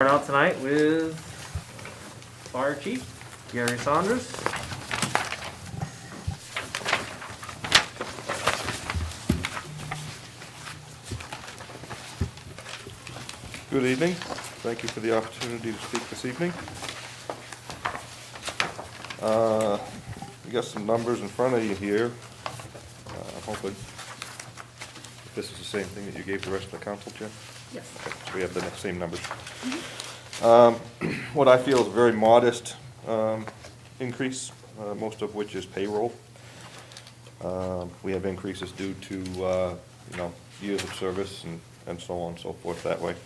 Start out tonight with Fire Chief Gary Saunders. Good evening. Thank you for the opportunity to speak this evening. You got some numbers in front of you here. I'm hoping this is the same thing that you gave the rest of the council, Jim? Yes. Okay, so we have the same numbers. What I feel is a very modest increase, most of which is payroll. We have increases due to years of service and so on and so forth that way.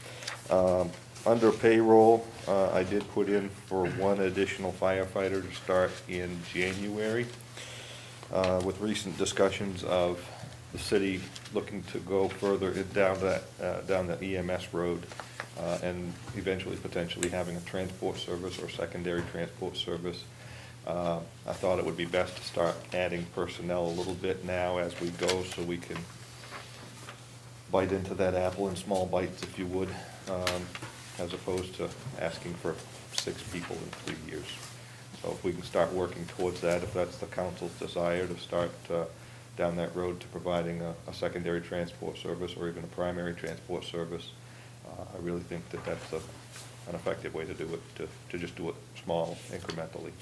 Under payroll, I did put in for one additional firefighter to start in January. With recent discussions of the city looking to go further down that EMS road, and eventually potentially having a transport service or secondary transport service. I thought it would be best to start adding personnel a little bit now as we go, so we can bite into that apple in small bites, if you would, as opposed to asking for 6 people in 3 years. So if we can start working towards that, if that's the council's desire to start down that road to providing a secondary transport service or even a primary transport service, I really think that that's an effective way to do it, to just do it small, incrementally.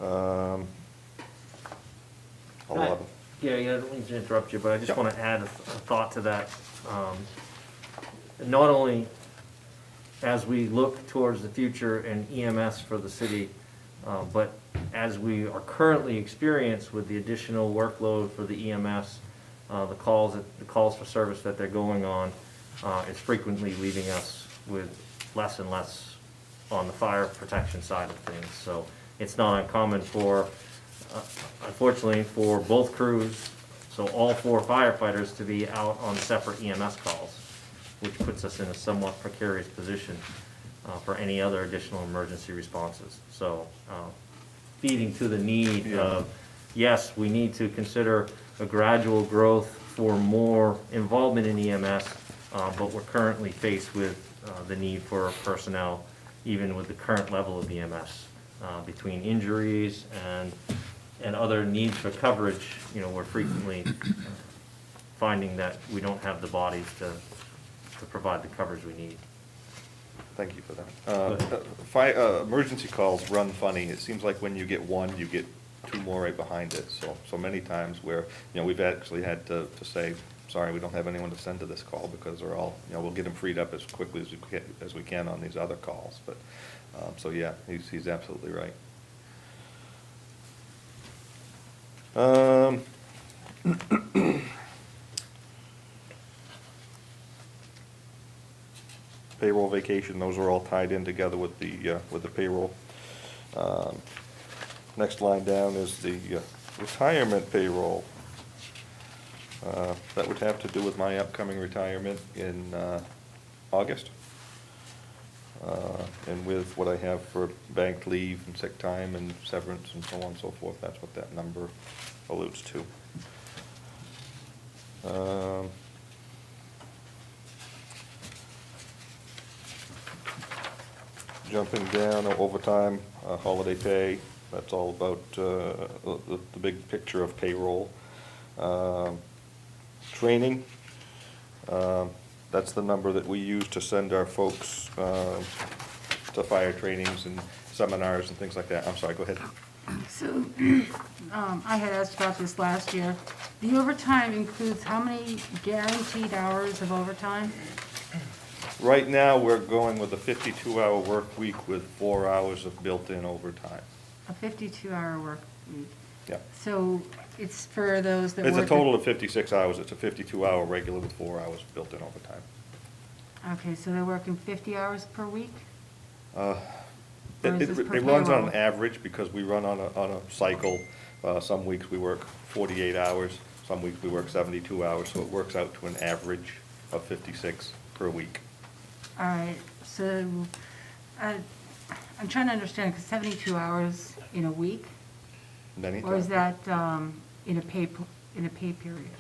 Yeah, I don't mean to interrupt you, but I just want to add a thought to that. Not only as we look towards the future and EMS for the city, but as we are currently experienced with the additional workload for the EMS, the calls for service that they're going on, is frequently leaving us with less and less on the fire protection side of things. So it's not uncommon for, unfortunately, for both crews, so all 4 firefighters, to be out on separate EMS calls, which puts us in a somewhat precarious position for any other additional emergency responses. So feeding to the need of, yes, we need to consider a gradual growth for more involvement in EMS, but we're currently faced with the need for personnel, even with the current level of EMS. Between injuries and other needs for coverage, we're frequently finding that we don't have the bodies to provide the coverage we need. Thank you for that. Emergency calls run funny. It seems like when you get one, you get 2 more right behind it. So many times where, we've actually had to say, sorry, we don't have anyone to send to this call because they're all, we'll get them freed up as quickly as we can on these other calls. But, so yeah, he's absolutely right. Payroll, vacation, those are all tied in together with the payroll. Next line down is the retirement payroll. That would have to do with my upcoming retirement in August. And with what I have for banked leave and sick time and severance and so on and so forth, that's what that number alludes to. Jumping down, overtime, holiday pay, that's all about the big picture of payroll. Training, that's the number that we use to send our folks to fire trainings and seminars and things like that. I'm sorry, go ahead. So, I had asked about this last year. The overtime includes how many guaranteed hours of overtime? Right now, we're going with a 52-hour work week with 4 hours of built-in overtime. A 52-hour work week. Yeah. So it's for those that work... It's a total of 56 hours. It's a 52-hour regular with 4 hours built-in overtime. Okay, so they're working 50 hours per week? It runs on an average because we run on a cycle. Some weeks we work 48 hours, some weeks we work 72 hours, so it works out to an average of 56 per week. All right, so I'm trying to understand, because 72 hours in a week? Many Or is times. that in a pay period?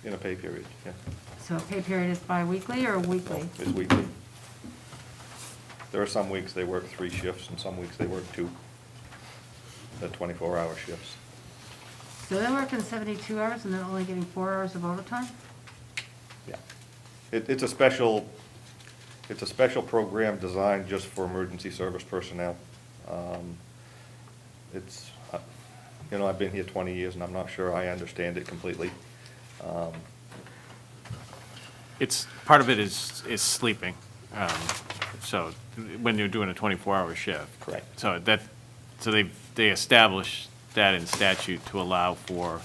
In a pay period, yeah. So pay period is bi-weekly or weekly? It's weekly. There are some weeks they work 3 shifts, and some weeks they work 2. They're 24-hour shifts. So they're working 72 hours and they're only getting 4 hours of overtime? Yeah. It's a special program designed just for emergency service personnel. It's, you know, I've been here 20 years, and I'm not sure I understand it completely. It's, part of it is sleeping. So when you're doing a 24-hour shift. Correct. So they established that in statute to allow for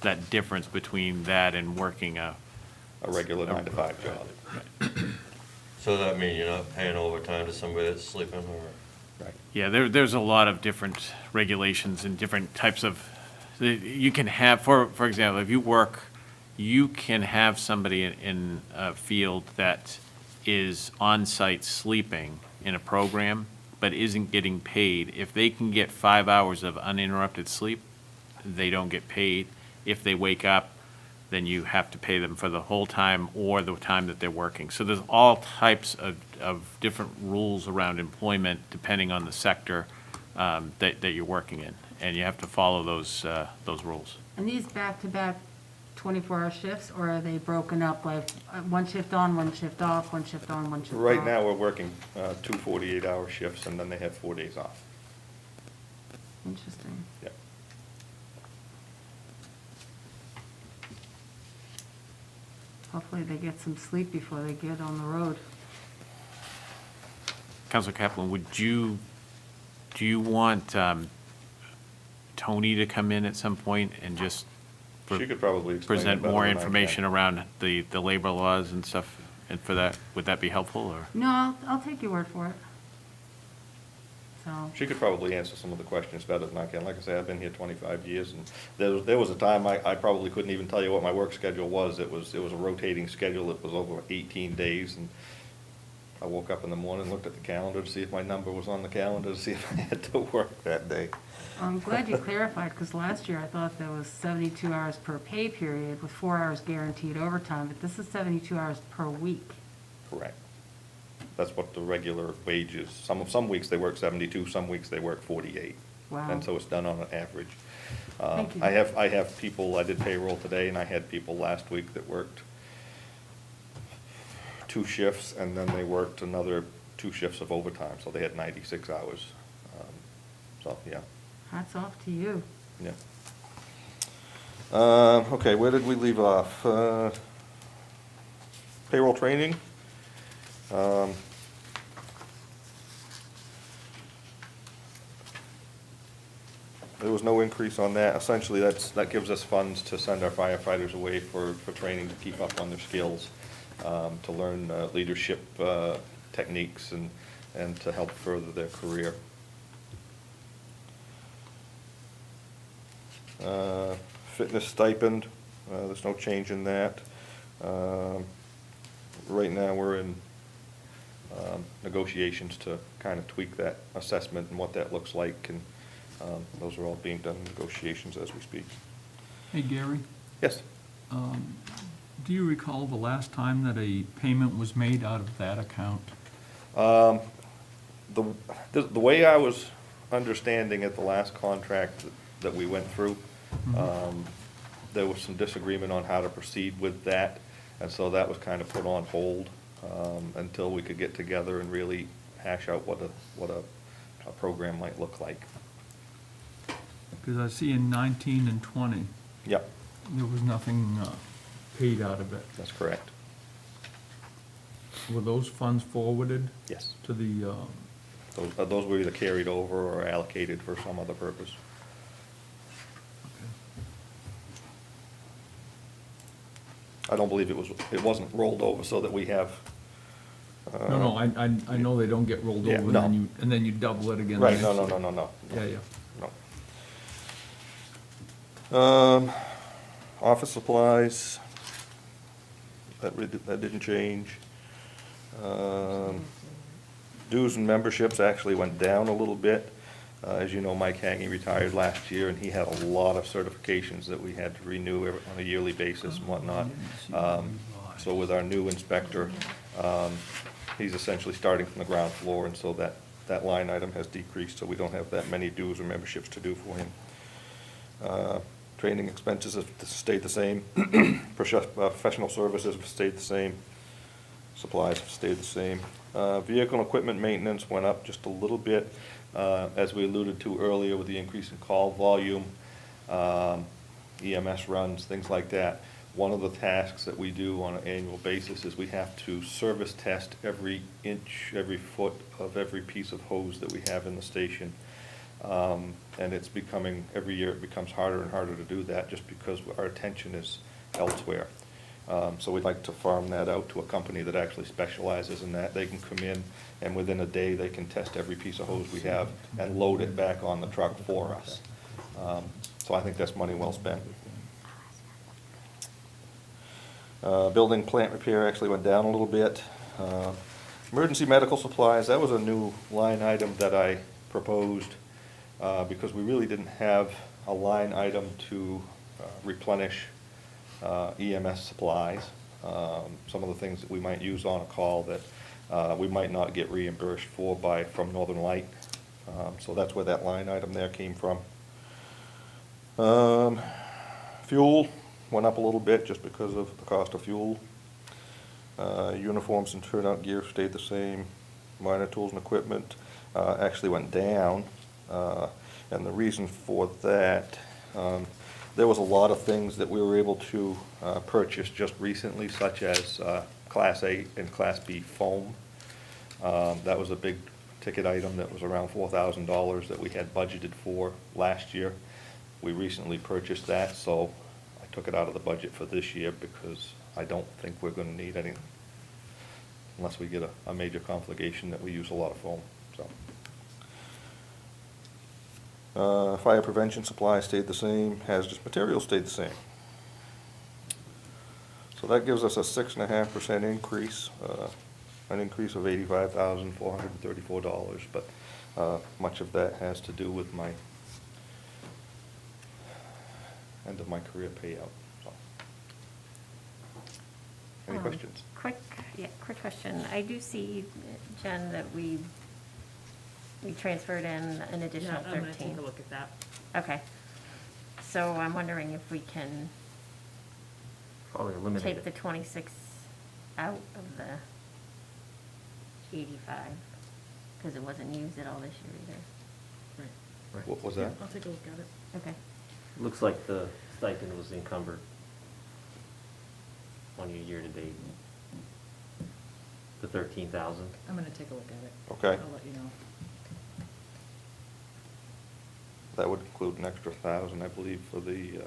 that difference between that and working A regular 9-to-5 job. So that mean you're not paying overtime to somebody that's sleeping, or? Right. Yeah, there's a lot of different regulations and different types of, you can have, for example, if you work, you can have somebody in a field that is on-site sleeping in a program, but isn't getting paid. If they can get 5 hours of uninterrupted sleep, they don't get paid. If they wake up, then you have to pay them for the whole time or the time that they're working. So there's all types of different rules around employment depending on the sector that you're working in, and you have to follow those rules. And these back-to-back 24-hour shifts, or are they broken up like one shift on, one shift off, one shift on, one shift off? Right now, we're working 2 48-hour shifts, and then they have 4 days off. Interesting. Yeah. Hopefully they get some sleep before they get on the road. Counselor Kaplan, do you want Tony to come in at some point and just She could probably explain it present better more than I information can. around the labor laws and stuff? And for that, would that be helpful, or? No, I'll take your word for it. So, She could probably answer some of the questions better than I can. Like I say, I've been here 25 years, and there was a time I probably couldn't even tell you what my work schedule was. It was a rotating schedule. It was over 18 days, and I woke up in the morning, looked at the calendar to see if my number was on the calendar, to see if I had to work that day. I'm glad you clarified, because last year I thought there was 72 hours per pay period with 4 hours guaranteed overtime, but this is 72 hours per week. Correct. That's what the regular wage is. Some weeks they work 72, some weeks they work 48. Wow. And so it's done on an average. Thank you. I have people, I did payroll today, and I had people last week that worked 2 shifts, and then they worked another 2 shifts of overtime, so they had 96 hours. So, yeah, Hats off to you. yeah. Okay, where did we leave off? Payroll training. There was no increase on that. Essentially, that gives us funds to send our firefighters away for training to keep up on their skills, to learn leadership techniques and to help further their career. Fitness stipend, there's no change in that. Right now, we're in negotiations to kind of tweak that assessment and what that looks like, and those are all being done in negotiations as we speak. Hey, Gary, Yes? do you recall the last time that a payment was made out of that account? The way I was understanding it, the last contract that we went through, there was some disagreement on how to proceed with that, and so that was kind of put on hold until we could get together and really hash out what a program might look like. Because I see in 19 and 20, Yep, there was nothing paid out of it. that's correct. Were those funds forwarded Yes. to the, Those were either carried over or allocated for some other purpose. I don't believe it wasn't rolled over so that we have. no, I know they don't get rolled Yeah, over, no. and then you double it again. the Right, no. next year. Yeah, yeah. No. Office supplies, that didn't change. Dues and memberships actually went down a little bit. As you know, Mike Hagney retired last year, and he had a lot of certifications that we had to renew on a yearly basis and whatnot. So with our new inspector, he's essentially starting from the ground floor, and so that line item has decreased, so we don't have that many dues or memberships to do for him. Training expenses have stayed the same. Professional services have stayed the same. Supplies have stayed the same. Vehicle and equipment maintenance went up just a little bit, as we alluded to earlier with the increase in call volume, EMS runs, things like that. One of the tasks that we do on an annual basis is we have to service test every inch, every foot of every piece of hose that we have in the station. And it's becoming, every year it becomes harder and harder to do that just because our attention is elsewhere. So we'd like to farm that out to a company that actually specializes in that. They can come in and within a day they can test every piece of hose we have and load it back on the truck for us. So I think that's money well spent. Building plant repair actually went down a little bit. Emergency medical supplies, that was a new line item that I proposed because we really didn't have a line item to replenish EMS supplies. Some of the things that we might use on a call that we might not get reimbursed for from Northern Light. So that's where that line item there came from. Fuel went up a little bit just because of the cost of fuel. Uniforms and turnout gear stayed the same. Minor tools and equipment actually went down. And the reason for that, there was a lot of things that we were able to purchase just recently, such as Class A and Class B foam. That was a big ticket item that was around $4,000 that we had budgeted for last year. We recently purchased that, so I took it out of the budget for this year because I don't think we're going to need any, unless we get a major complication that we use a lot of foam. So, fire prevention supplies stayed the same. Hazardous materials stayed the same. So that gives us a 6.5% increase, an increase of $85,434. But much of that has to do with my end of my career payout. So. Any questions? Quick question. I do see, Jen, that we transferred in an additional 13. I'm gonna take a look at that. Okay. So I'm wondering if we can Probably eliminate take it. the 26 out of the 85, because it wasn't used at all this year either. Right. Right. What was that? I'll take a look at it. Okay. Looks like the stipend was encumbered on your year-to-date. The 13,000. I'm gonna take a look at it. Okay. I'll let you know. That would include an extra 1,000, I believe, for the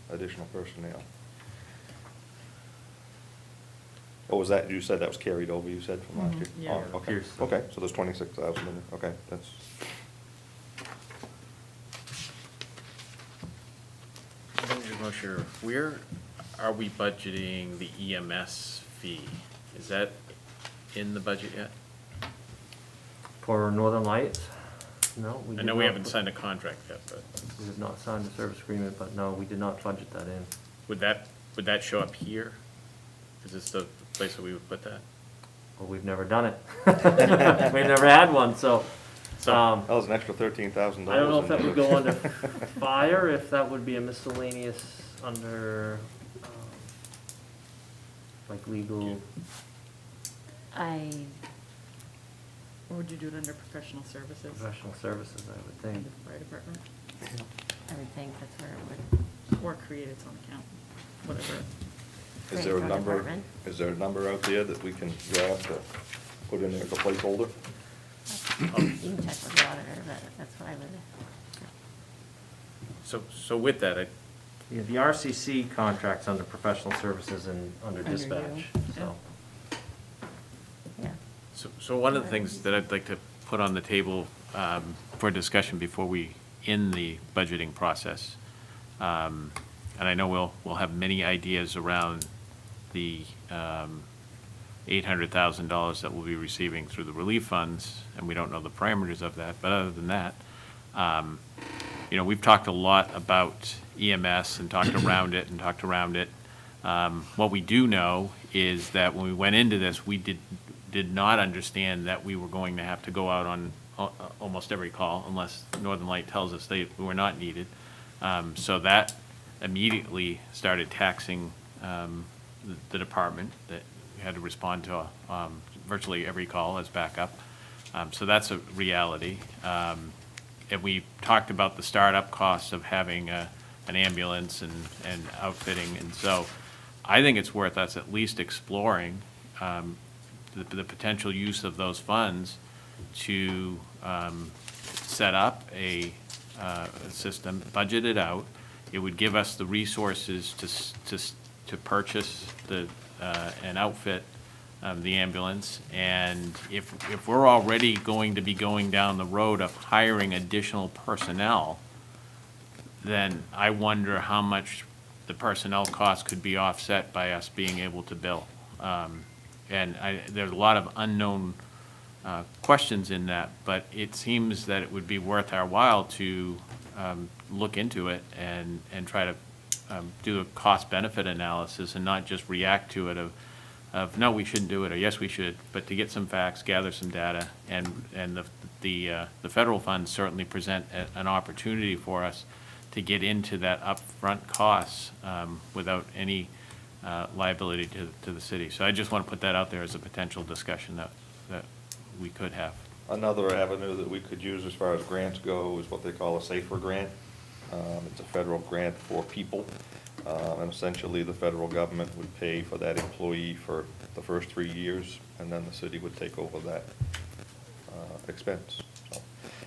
additional personnel. Oh, was that, you said that was carried over, you said, from last year? Yeah. Oh, okay. Appears so. Okay, so there's 26,000 in there, okay, that's, Mr. Mosher, where are we budgeting the EMS fee? Is that in the budget yet? For Northern Lights? No, we I did know we not haven't put- signed a contract yet, but We have not signed a service agreement, but no, we did not budget that in. would that show up here? Is this the place where we would put that? Well, we've never done it. We've never had one, so, So- that was an extra $13,000. I don't know if that in would there. go under fire, if that would be a miscellaneous under, like legal. Or would you do it under professional services? Professional services, I would think. Under the fire department? I would think that's where it would. Or create its own account, whatever. Is there a Create number, department. is there a number out there that we can grab to put in there as a placeholder? You can check with the auditor, but that's what I would. So with that, Yeah, the RCC contract's under professional services and under Under you. dispatch, so. Yeah. so one of the things that I'd like to put on the table for discussion before we end the budgeting process, and I know we'll have many ideas around the $800,000 that we'll be receiving through the relief funds, and we don't know the parameters of that, but other than that, You know, we've talked a lot about EMS and talked around it and talked around it. What we do know is that when we went into this, we did not understand that we were going to have to go out on almost every call unless Northern Light tells us we were not needed. So that immediately started taxing the department, that we had to respond to virtually every call as backup. So that's a reality. And we talked about the startup costs of having an ambulance and outfitting. And so I think it's worth us at least exploring the potential use of those funds to set up a system, budget it out. It would give us the resources to purchase and outfit the ambulance. And if we're already going to be going down the road of hiring additional personnel, then I wonder how much the personnel cost could be offset by us being able to bill. And there's a lot of unknown questions in that, but it seems that it would be worth our while to look into it and try to do a cost-benefit analysis and not just react to it of no, we shouldn't do it, or yes, we should, but to get some facts, gather some data, and the federal funds certainly present an opportunity for us to get into that upfront costs without any liability to the city. So I just want to put that out there as a potential discussion that we could have. Another avenue that we could use as far as grants go is what they call a SAFER grant. It's a federal grant for people. And essentially, the federal government would pay for that employee for the first 3 years, and then the city would take over that expense. So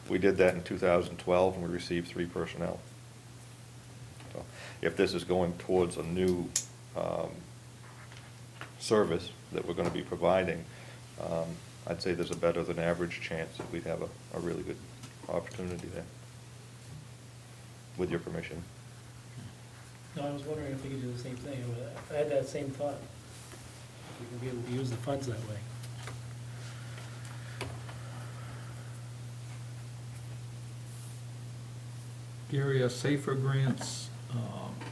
we did that in 2012, and we received 3 personnel. So if this is going towards a new service that we're going to be providing, I'd say there's a better than average chance that we'd have a really good opportunity there, with your permission. No, I was wondering if we could do the same thing. I had that same thought. If we can be able to use the funds that way. Gary, are SAFER grants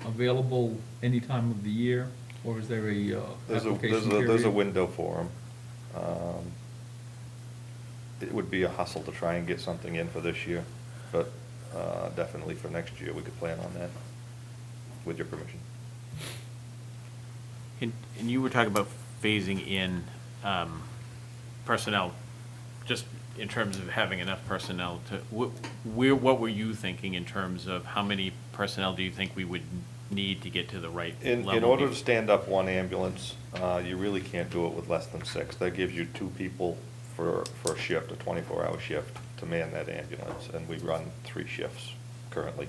available any time of the year, or is there a application period? There's a window for them. It would be a hustle to try and get something in for this year, but definitely for next year, we could plan on that, with your permission. And you were talking about phasing in personnel, just in terms of having enough personnel to, what were you thinking in terms of how many personnel do you think we would need to get to the right level? In order to stand up one ambulance, you really can't do it with less than 6. That gives you 2 people for a shift, a 24-hour shift, to man that ambulance, and we run 3 shifts currently.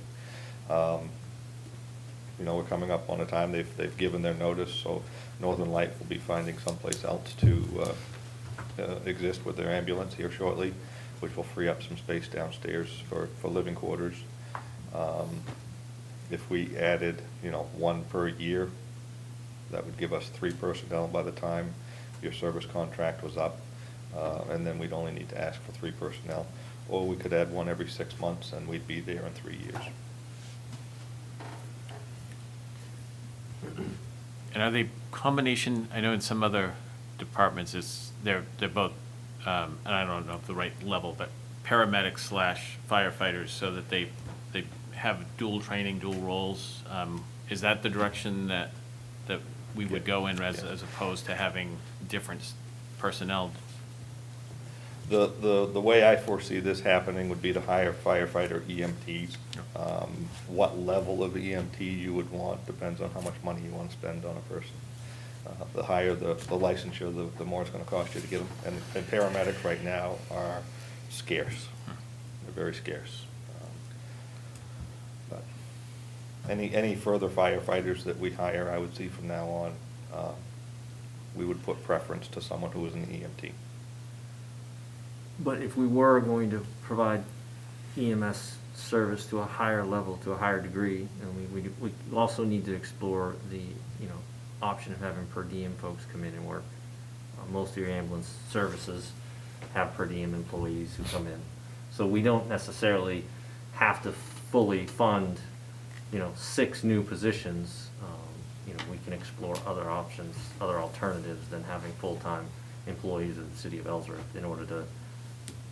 You know, we're coming up on a time they've given their notice, so Northern Light will be finding someplace else to exist with their ambulance here shortly, which will free up some space downstairs for living quarters. If we added, 1 per year, that would give us 3 personnel by the time your service contract was up, and then we'd only need to ask for 3 personnel. Or we could add 1 every 6 months, and we'd be there in 3 years. And are they combination, I know in some other departments, they're both, and I don't know if the right level, but paramedics / firefighters, so that they have dual training, dual roles. Is that the direction that we would go in as opposed to having different personnel? The way I foresee this happening would be to hire firefighter EMTs. What level of EMT you would want depends on how much money you want to spend on a person. The higher the licensure, the more it's going to cost you to get them. And paramedics right now are scarce. They're very scarce. But any further firefighters that we hire, I would see from now on, we would put preference to someone who is an EMT. But if we were going to provide EMS service to a higher level, to a higher degree, and we also need to explore the, option of having per diem folks come in and work. Most of your ambulance services have per diem employees who come in. So we don't necessarily have to fully fund, 6 new positions, we can explore other options, other alternatives than having full-time employees of the city of Ellsworth in order to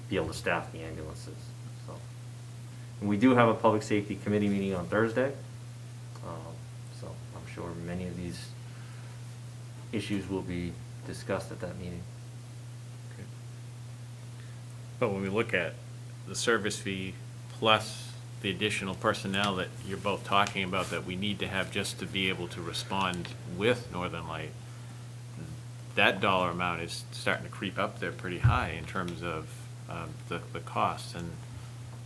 be able to staff the ambulances, so. And we do have a public safety committee meeting on Thursday, so I'm sure many of these issues will be discussed at that meeting. But when we look at the service fee plus the additional personnel that you're both talking about that we need to have just to be able to respond with Northern Light, that dollar amount is starting to creep up there pretty high in terms of the costs. And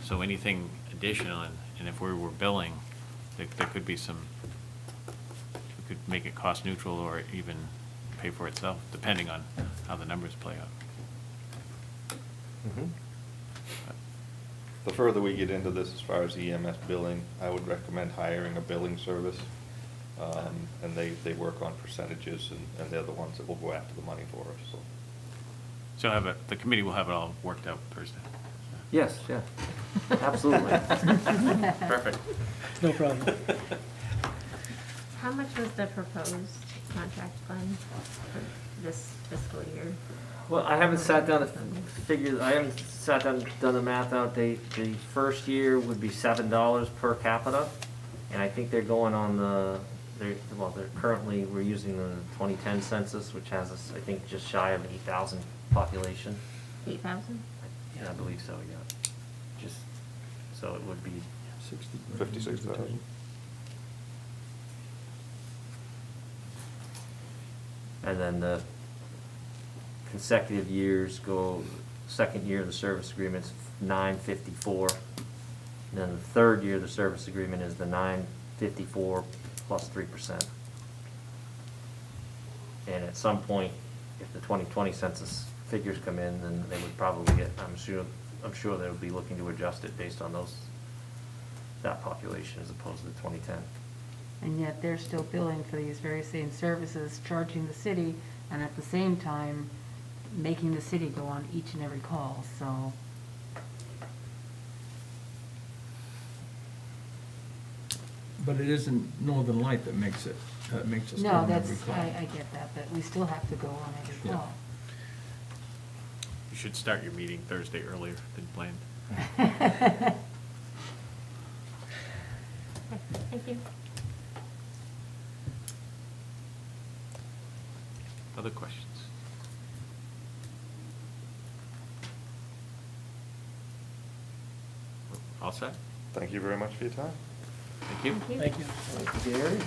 so anything additional, and if we were billing, there could be some, we could make it cost neutral or even pay for itself, depending on how the numbers play out. Mm-hmm. The further we get into this, as far as EMS billing, I would recommend hiring a billing service. And they work on percentages, and they're the ones that will go after the money for us, so. So the committee will have it all worked out Thursday. Yes, yeah, absolutely. Perfect. No problem. How much was the proposed contract fund for this fiscal year? Well, I haven't sat down I haven't sat down and done the math out. The first year would be $7 per capita, and I think they're going on they're currently, we're using the 2010 census, which has us, I think, just shy of 8,000 population. 8,000? Yeah, I believe so, yeah. Just, so it would be 56,000. And then the consecutive years go, second year of the service agreement's $954. And then the third year of the service agreement is the $954 plus 3%. And at some point, if the 2020 census figures come in, then they would probably get, I'm sure they'll be looking to adjust it based on that population as opposed to the 2010. And yet they're still billing for these very same services, charging the city, and at the same time, making the city go on each and every call, so. But it isn't Northern Light that makes us go No, on that's, every call. I get that, but we still have to go on every Yeah. call. You should start your meeting Thursday earlier than planned. Thank you. Other questions? All set? Thank you very much for your time. Thank you. Thank you. Thank you, Gary.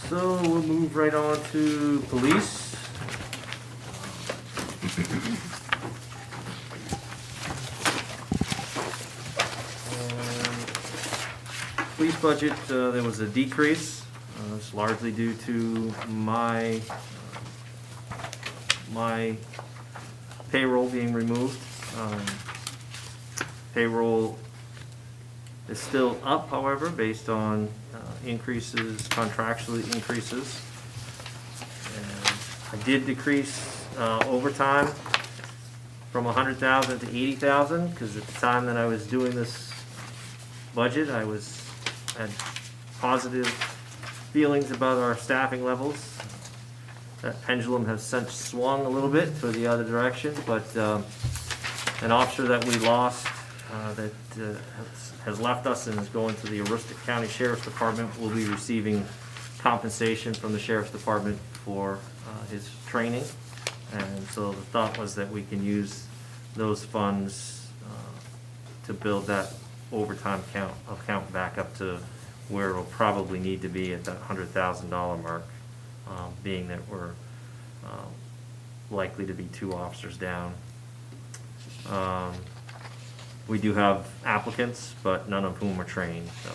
So we'll move right on to police. Police budget, there was a decrease. It's largely due to my payroll being removed. Payroll is still up, however, based on increases, contractually increases. And I did decrease overtime from 100,000 to 80,000, because at the time that I was doing this budget, I had positive feelings about our staffing levels. That pendulum has since swung a little bit to the other direction, but an officer that we lost that has left us and is going to the Aroostook County Sheriff's Department will be receiving compensation from the Sheriff's Department for his training. And so the thought was that we can use those funds to build that overtime account back up to where it'll probably need to be at that $100,000 mark, being that we're likely to be 2 officers down. We do have applicants, but none of whom are trained, so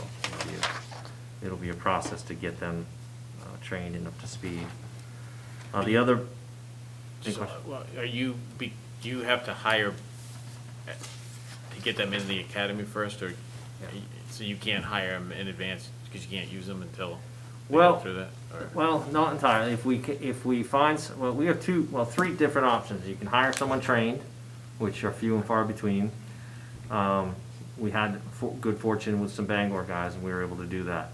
it'll be a process to get them trained and up to speed. The other. So, well, do you have to hire to get them in the academy first, or so you can't hire them in advance because you can't use them until go Well, through that? Or- well, not entirely. If we find, well, we have three different options. You can hire someone trained, which are few and far between. We had good fortune with some Bangor guys, and we were able to do that.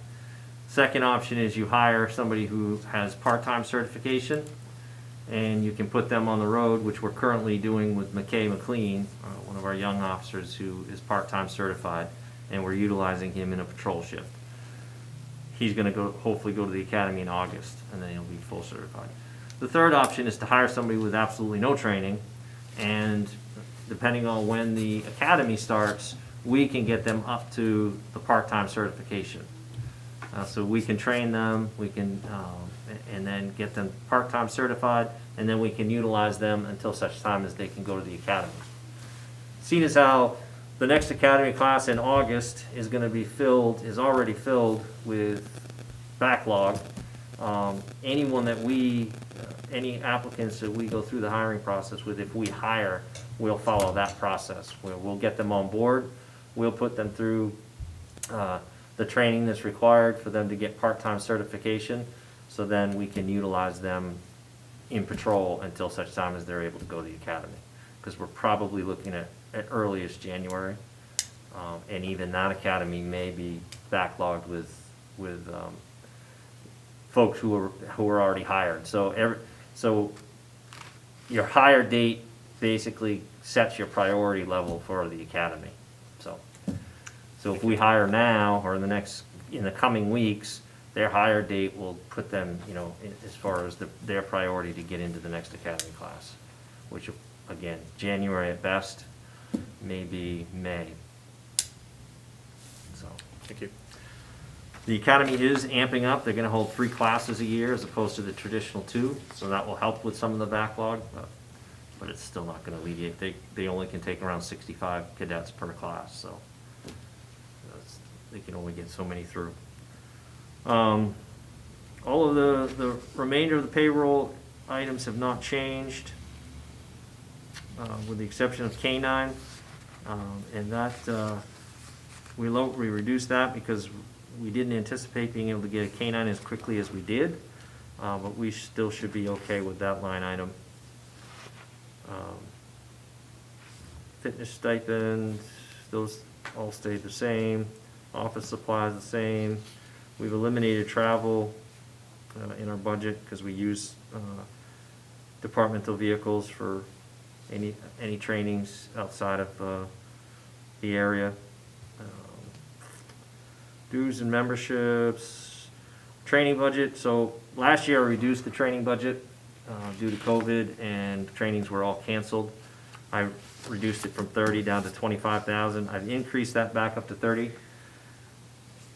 Second option is you hire somebody who has part-time certification, and you can put them on the road, which we're currently doing with McKay McLean, one of our young officers who is part-time certified, and we're utilizing him in a patrol shift. He's gonna hopefully go to the academy in August, and then he'll be full certified. The third option is to hire somebody with absolutely no training, and depending on when the academy starts, we can get them up to the part-time certification. So we can train them, we can, and then get them part-time certified, and then we can utilize them until such time as they can go to the academy. Seeing as how the next academy class in August is gonna be is already filled with backlog, anyone that any applicants that we go through the hiring process with, if we hire, we'll follow that process. We'll get them on board, we'll put them through, the training that's required for them to get part-time certification, so then we can utilize them in patrol until such time as they're able to go to the academy. Because we're probably looking at earliest January, and even that academy may be backlogged with folks who are already hired. So your hire date basically sets your priority level for the academy. So if we hire now, or in the coming weeks, their hire date will put them, as far as their priority to get into the next academy class, which, again, January at best, maybe May. So, Thank you. the academy is amping up. They're gonna hold 3 classes a year as opposed to the traditional 2, so that will help with some of the backlog, but it's still not gonna alleviate. They only can take around 65 cadets per class, so they can only get so many through. All of the remainder of the payroll items have not changed, with the exception of K-9, and that, we reduced that because we didn't anticipate being able to get a K-9 as quickly as we did, but we still should be okay with that line item. Fitness stipend, those all stayed the same. Office supplies the same. We've eliminated travel in our budget because we use departmental vehicles for any trainings outside of the area. Dues and memberships, training budget. So last year I reduced the training budget due to COVID, and trainings were all canceled. I reduced it from 30 down to 25,000. I've increased that back up to 30.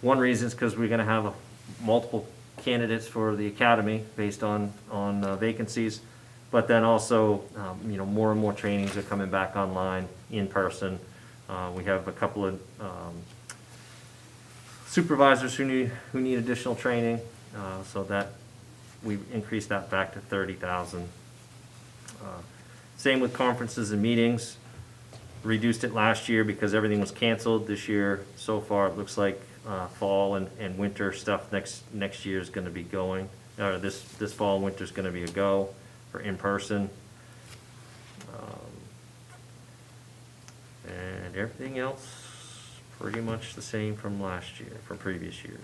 One reason is because we're gonna have multiple candidates for the academy based on vacancies, but then also, more and more trainings are coming back online in person. We have a couple of supervisors who need additional training, so that we've increased that back to 30,000. Same with conferences and meetings. Reduced it last year because everything was canceled. This year, so far, it looks like fall and winter stuff next year is going to be going. Or this fall and winter is going to be a go for in person. And everything else pretty much the same from last year, from previous years.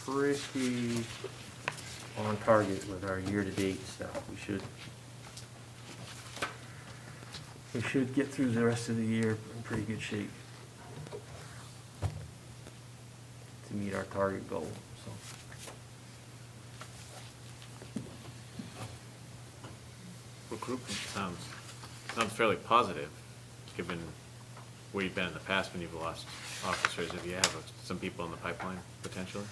Pretty on target with our year-to-date stuff. We should get through the rest of the year in pretty good shape to meet our target goal, so. Recruitment sounds fairly positive, given where you've been in the past when you've lost officers. If you have some people in the pipeline potentially?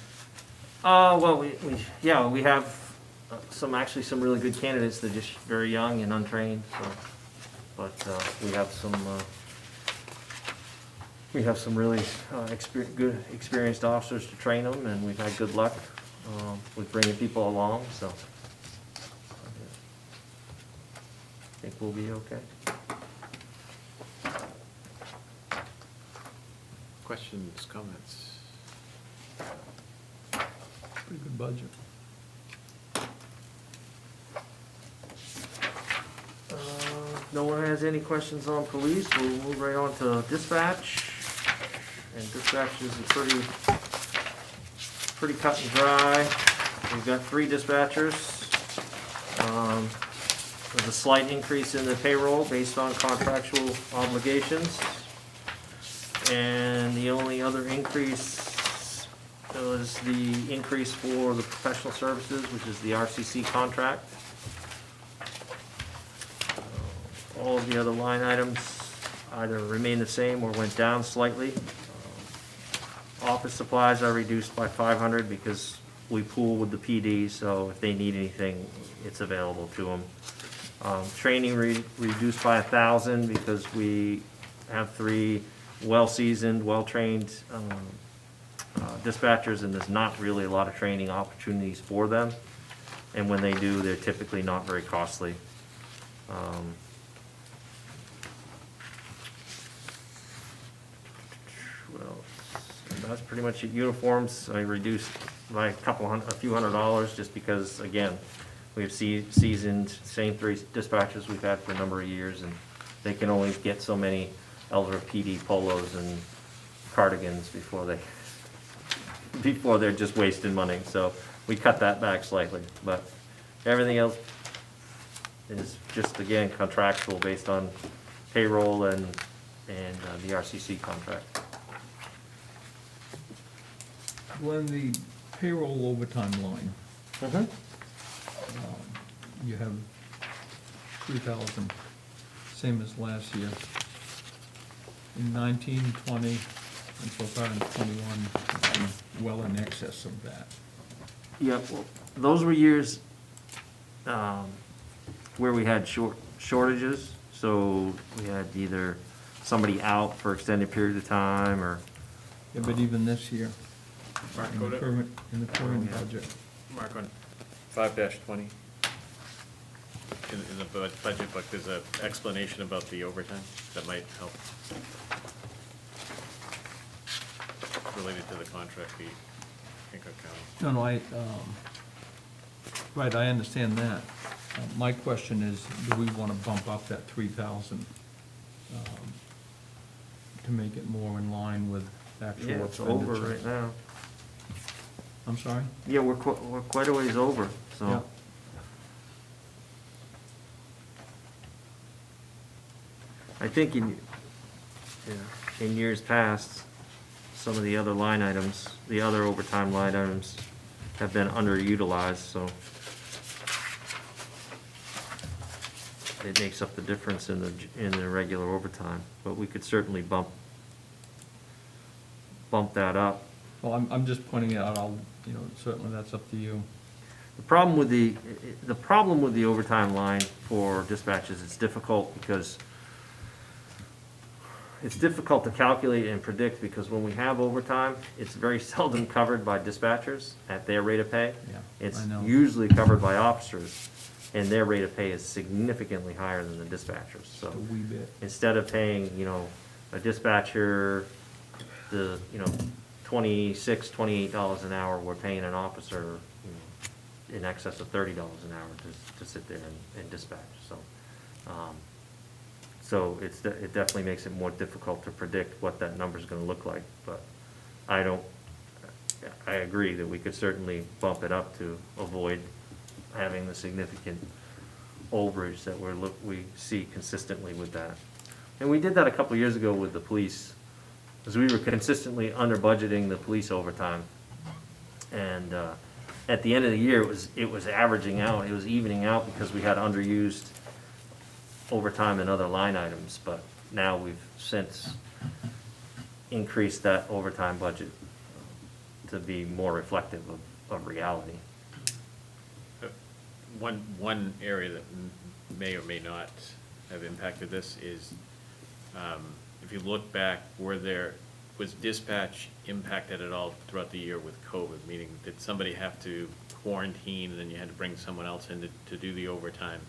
Well, we have actually some really good candidates. They're just very young and untrained, so, but we have some really good experienced officers to train them, and we've had good luck with bringing people along, so I think we'll be okay. Questions, comments? Pretty good budget. No one has any questions on police, we'll move right on to dispatch. And dispatch is pretty cut and dry. We've got 3 dispatchers. There's a slight increase in the payroll based on contractual obligations. And the only other increase was the increase for the professional services, which is the RCC contract. All of the other line items either remain the same or went down slightly. Office supplies are reduced by 500 because we pool with the PD, so if they need anything, it's available to them. Training reduced by 1,000 because we have 3 well-seasoned, well-trained dispatchers, and there's not really a lot of training opportunities for them. And when they do, they're typically not very costly. Well, that's pretty much it. Uniforms, I reduced by a few $100s, just because, again, we have seasoned, same 3 dispatchers we've had for a number of years, and they can only get so many Elder PD polos and cardigans before they're just wasting money. So we cut that back slightly, but everything else is just, again, contractual based on payroll and the RCC contract. Glenn, the payroll overtime line, you have 3,000, same as last year. In 19, 20, and so far in 21, it's been well in excess of that. Yeah, well, those were years where we had shortages, so we had either somebody out for extended period of time, or Yeah, but even this year, Mark, in go the to, current budget, Mark on 5-20. In the budget book, there's an explanation about the overtime that might help. Related to the contract fee, Hancock County. no, right, I understand that. My question is, do we want to bump up that 3,000 to make it more in line with actual yeah, it's expenditures? over right now. I'm sorry? Yeah, we're quite a ways over, so. Yeah. I think in years past, some of the other line items, the other overtime line items have been underutilized, so it makes up the difference in the regular overtime, but we could certainly bump that up. Well, I'm just pointing it out, certainly that's up to you. The problem with the overtime line for dispatches, it's difficult because it's difficult to calculate and predict, because when we have overtime, it's very seldom covered by dispatchers at their rate of pay. Yeah, It's I know. usually covered by officers, and their rate of pay is significantly higher than the dispatchers, so. A wee bit. Instead of paying, a dispatcher, $26, $28 an hour, we're paying an officer, in excess of $30 an hour to sit there and dispatch, so. So it definitely makes it more difficult to predict what that number's gonna look like, but I agree that we could certainly bump it up to avoid having the significant overage that we see consistently with that. And we did that a couple of years ago with the police, because we were consistently under budgeting the police overtime. And at the end of the year, it was averaging out, it was evening out, because we had underused overtime in other line items, but now we've since increased that overtime budget to be more reflective of reality. one area that may or may not have impacted this is, if you look back, was dispatch impacted at all throughout the year with COVID? Meaning, did somebody have to quarantine and then you had to bring someone else in to do the overtime?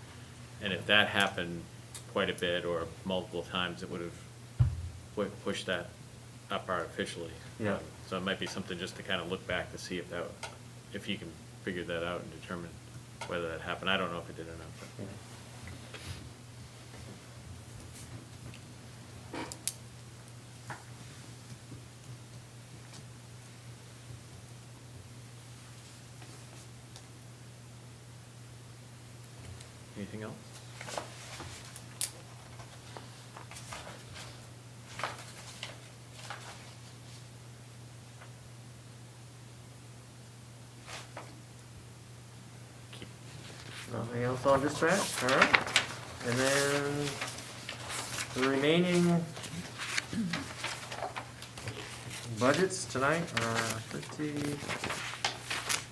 And if that happened quite a bit or multiple times, it would have pushed that up artificially. Yeah. So it might be something just to kind of look back to see if you can figure that out and determine whether that happened. I don't know if it did or not. But. Anything else? Nothing else on dispatch, all right. And then the remaining budgets tonight are pretty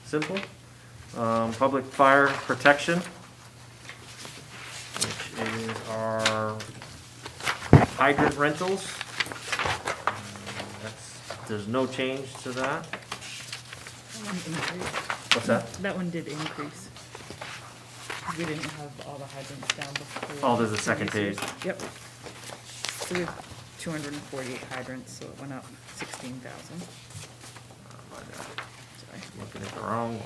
simple. Public fire protection, which is our hydrant rentals. There's no change to that. That one increased. What's that? That one did increase. We didn't have all the hydrants down before. Oh, there's a second previous page. years. Yep. So we have 248 hydrants, so it went up 16,000. Sorry. Looking at the wrong one.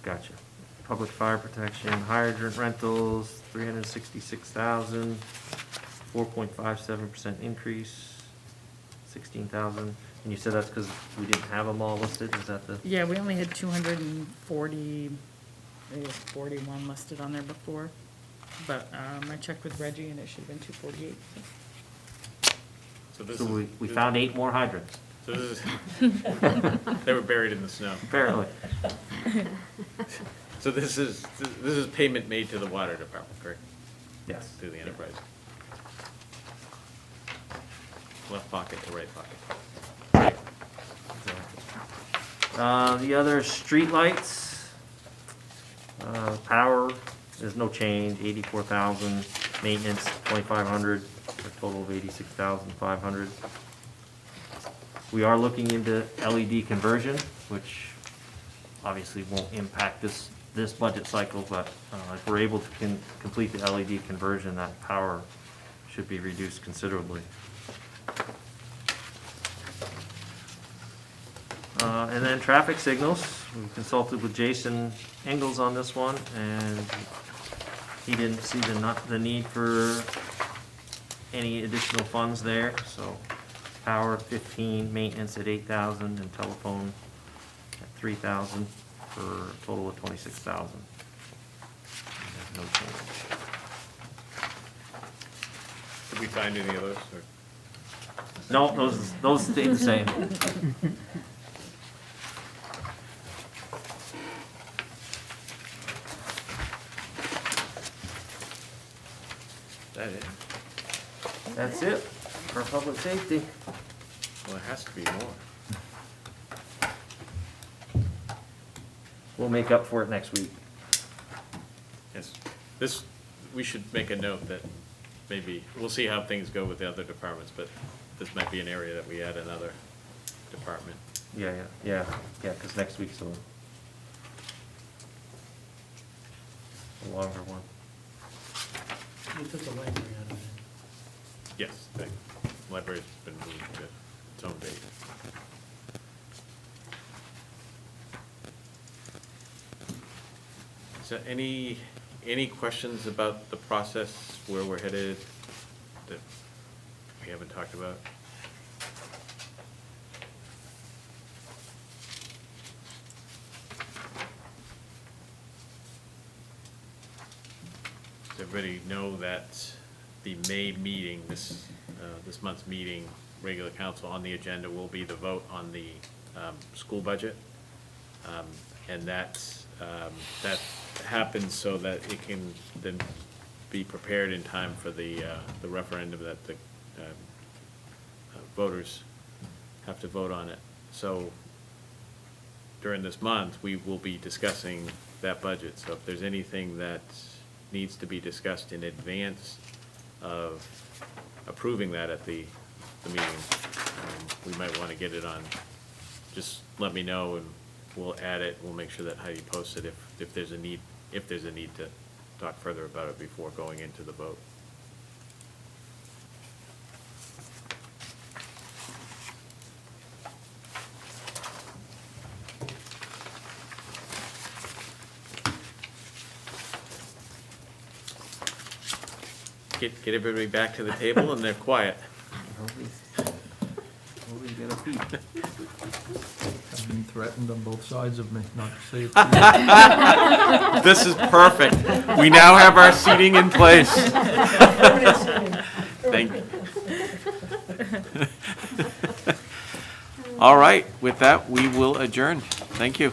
Gotcha. Public fire protection, hydrant rentals, 366,000, 4.57% increase, 16,000. And you said that's because we didn't have them all listed, is that the? Yeah, we only had 240, maybe it was 41 listed on there before. But I checked with Reggie and it should have been 248. So this So is, we found 8 more hydrants, so this is, they were buried in the snow. apparently. So this is payment made to the water department, correct? Yes. Through the enterprise. Left pocket to right pocket. The other streetlights, power, there's no change, 84,000, maintenance, 2,500, for a total of 86,500. We are looking into LED conversion, which obviously won't impact this budget cycle, but if we're able to complete the LED conversion, that power should be reduced considerably. And then traffic signals, we consulted with Jason Engels on this one, and he didn't see the need for any additional funds there, so power at 15, maintenance at 8,000, and telephone at 3,000, for a total of 26,000. No change. Did we find any of those? Or? No, those stay the same. That it? That's it for public safety. Well, it has to be more. We'll make up for it next week. Yes. We should make a note that maybe, we'll see how things go with the other departments, but this might be an area that we add another department. Yeah, because next week's a longer one. We took the library out of it. Yes, the library's been moved to its own date. So any questions about the process, where we're headed, that we haven't talked about? Does everybody know that the May meeting, this month's meeting, regular council, on the agenda will be the vote on the school budget? And that happens so that it can then be prepared in time for the referendum that the voters have to vote on it. So during this month, we will be discussing that budget. So if there's anything that needs to be discussed in advance of approving that at the meeting, we might want to get it on. Just let me know and we'll add it. We'll make sure that Heidi posts it if there's a need to talk further about it before going into the vote. Get everybody back to the table and they're quiet. Nobody's gonna peep. I've been threatened on both sides of me not to say it. To you. This is perfect. We now have our seating in place. Thank you. All right, with that, we will adjourn. Thank you.